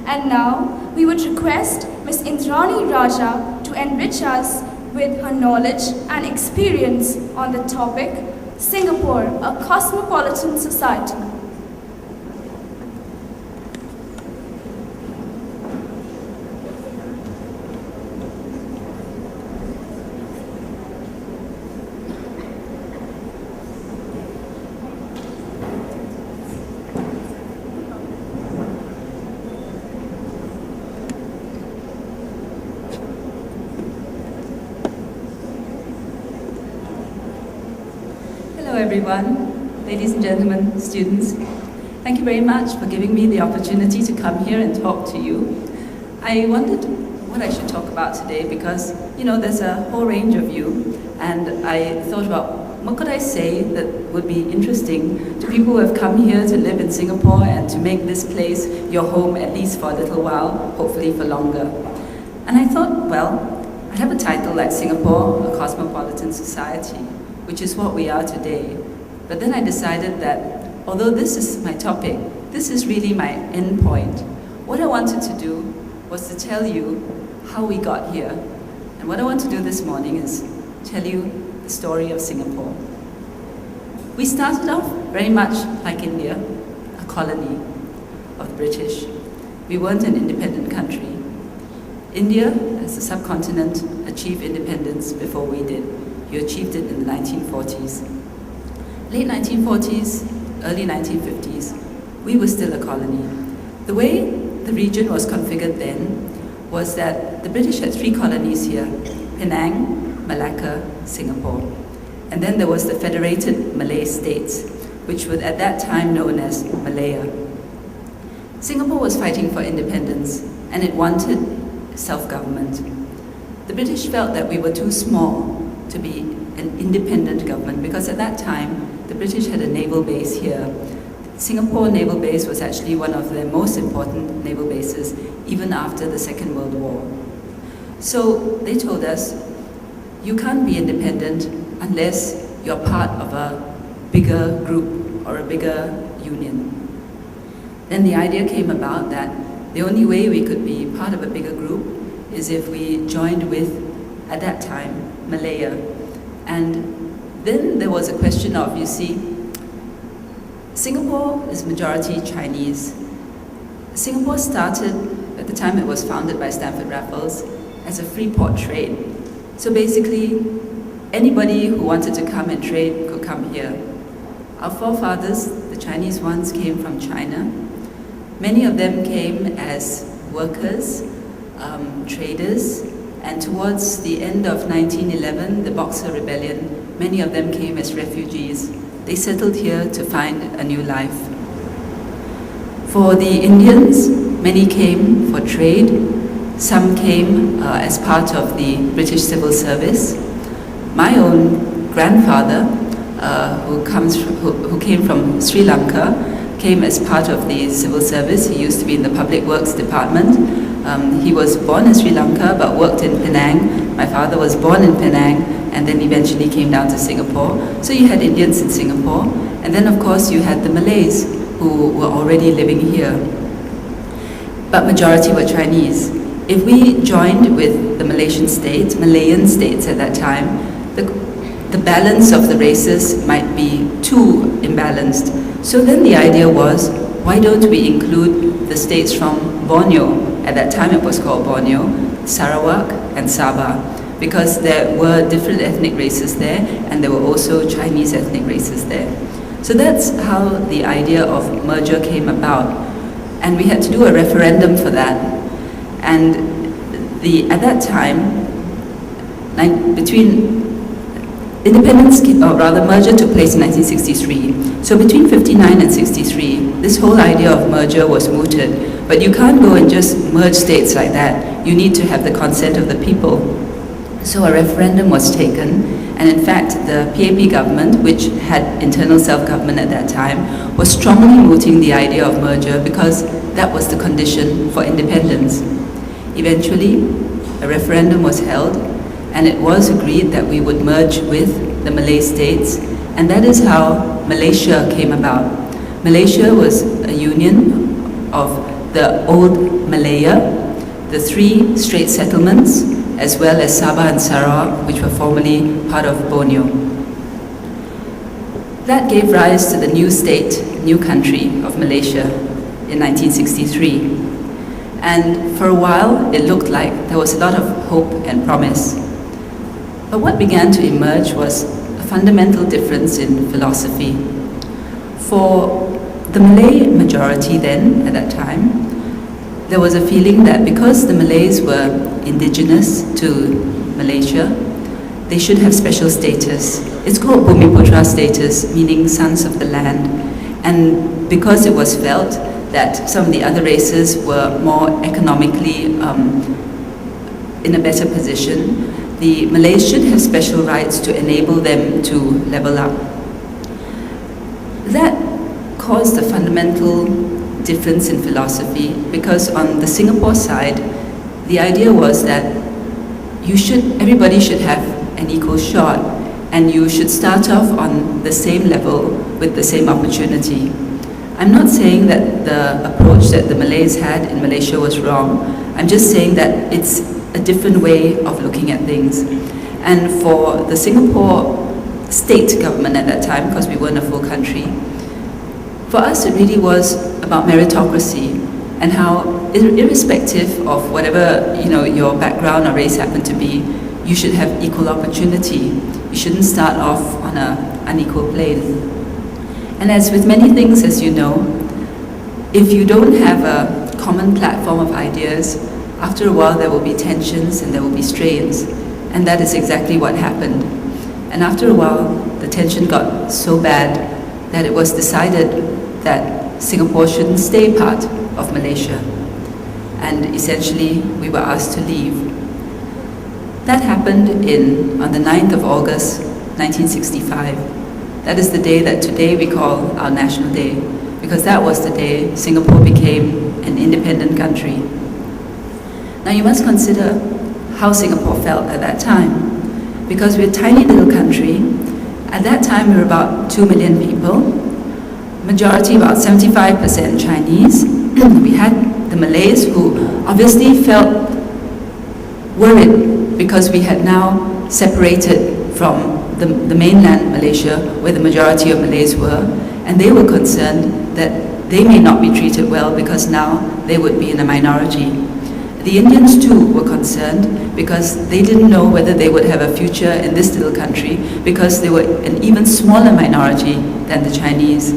And now, we would request Ms. Indranee Rajah to enrich us with her knowledge and experience on the topic, Singapore, a cosmopolitan society. Hello everyone, ladies and gentlemen, students. Thank you very much for giving me the opportunity to come here and talk to you. I wondered what I should talk about today because, there's a whole range of you, and I thought about what could I say that would be interesting to people who have come here to live in Singapore and to make this place your home at least for a little while, hopefully for longer. And I thought, well, I'd have a title like Singapore, a cosmopolitan society, which is what we are today. But then I decided that although this is my topic, this is really my end point. What I wanted to do was to tell you how we got here. And what I want to do this morning is tell you the story of Singapore. We started off very much like India, a colony of the British. We weren't an independent country. India, as a subcontinent, achieved independence before we did. You achieved it in the 1940s. Late 1940s, early 1950s, we were still a colony. The way the region was configured then was that the British had 3 colonies here: Penang, Malacca, Singapore. And then there was the Federated Malay States, which were at that time known as Malaya. Singapore was fighting for independence, and it wanted self-government. The British felt that we were too small to be an independent government because at that time the British had a naval base here. Singapore Naval Base was actually one of their most important naval bases even after the Second World War. So they told us, you can't be independent unless you're part of a bigger group or a bigger union. Then the idea came about that the only way we could be part of a bigger group is if we joined with, at that time, Malaya. And then there was a question of, you see, Singapore is majority Chinese. Singapore started, at the time it was founded by Stamford Raffles, as a free port trade. So basically, anybody who wanted to come and trade could come here. Our forefathers, the Chinese ones, came from China. Many of them came as workers, traders, and towards the end of 1911, the Boxer Rebellion, many of them came as refugees. They settled here to find a new life. For the Indians, many came for trade. Some came as part of the British Civil Service. My own grandfather, who came from Sri Lanka, came as part of the civil service. He used to be in the Public Works Department. He was born in Sri Lanka but worked in Penang. My father was born in Penang and then eventually came down to Singapore. So you had Indians in Singapore, and then of course you had the Malays who were already living here. But majority were Chinese. If we joined with the Malayan states at that time, the balance of the races might be too imbalanced. So then the idea was, why don't we include the states from Borneo? At that time it was called Borneo, Sarawak and Sabah, because there were different ethnic races there and there were also Chinese ethnic races there. So that's how the idea of merger came about. And we had to do a referendum for that. And at that time, independence, or rather merger, took place in 1963. So between 59 and 63, this whole idea of merger was mooted. But you can't go and just merge states like that. You need to have the consent of the people. So a referendum was taken, and in fact the PAP government, which had internal self-government at that time, was strongly mooting the idea of merger because that was the condition for independence. Eventually, a referendum was held, and it was agreed that we would merge with the Malay states, and that is how Malaysia came about. Malaysia was a union of the old Malaya, the 3 Strait settlements, as well as Sabah and Sarawak, which were formerly part of Borneo. That gave rise to the new state, new country of Malaysia in 1963. And for a while, it looked like there was a lot of hope and promise. But what began to emerge was a fundamental difference in philosophy. For the Malay majority then, at that time, there was a feeling that because the Malays were indigenous to Malaysia, they should have special status. It's called Bumiputra status, meaning sons of the land. And because it was felt that some of the other races were more economically in a better position, the Malays should have special rights to enable them to level up. That caused a fundamental difference in philosophy, because on the Singapore side, the idea was that everybody should have an equal shot, and you should start off on the same level with the same opportunity. I'm not saying that the approach that the Malays had in Malaysia was wrong. I'm just saying that it's a different way of looking at things. And for the Singapore state government at that time, because we weren't a full country, for us it really was about meritocracy, and how irrespective of whatever your background or race happened to be, you should have equal opportunity. You shouldn't start off on an unequal plane. And as with many things, as you know, if you don't have a common platform of ideas, after a while there will be tensions and there will be strains. And that is exactly what happened. And after a while, the tension got so bad that it was decided that Singapore shouldn't stay part of Malaysia. And essentially, we were asked to leave. That happened on the 9th of August, 1965. That is the day that today we call our National Day, because that was the day Singapore became an independent country. Now you must consider how Singapore felt at that time. Because we're a tiny little country, at that time we were about 2 million people, majority about 75% Chinese. We had the Malays, who obviously felt worried because we had now separated from the mainland Malaysia, where the majority of Malays were, and they were concerned that they may not be treated well because now they would be in a minority. The Indians too were concerned because they didn't know whether they would have a future in this little country, because they were an even smaller minority than the Chinese.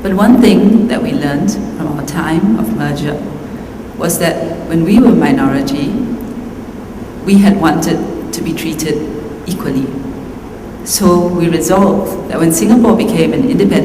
But one thing that we learned from our time of merger was that when we were a minority, we had wanted to be treated equally. So we resolved that when Singapore became an independent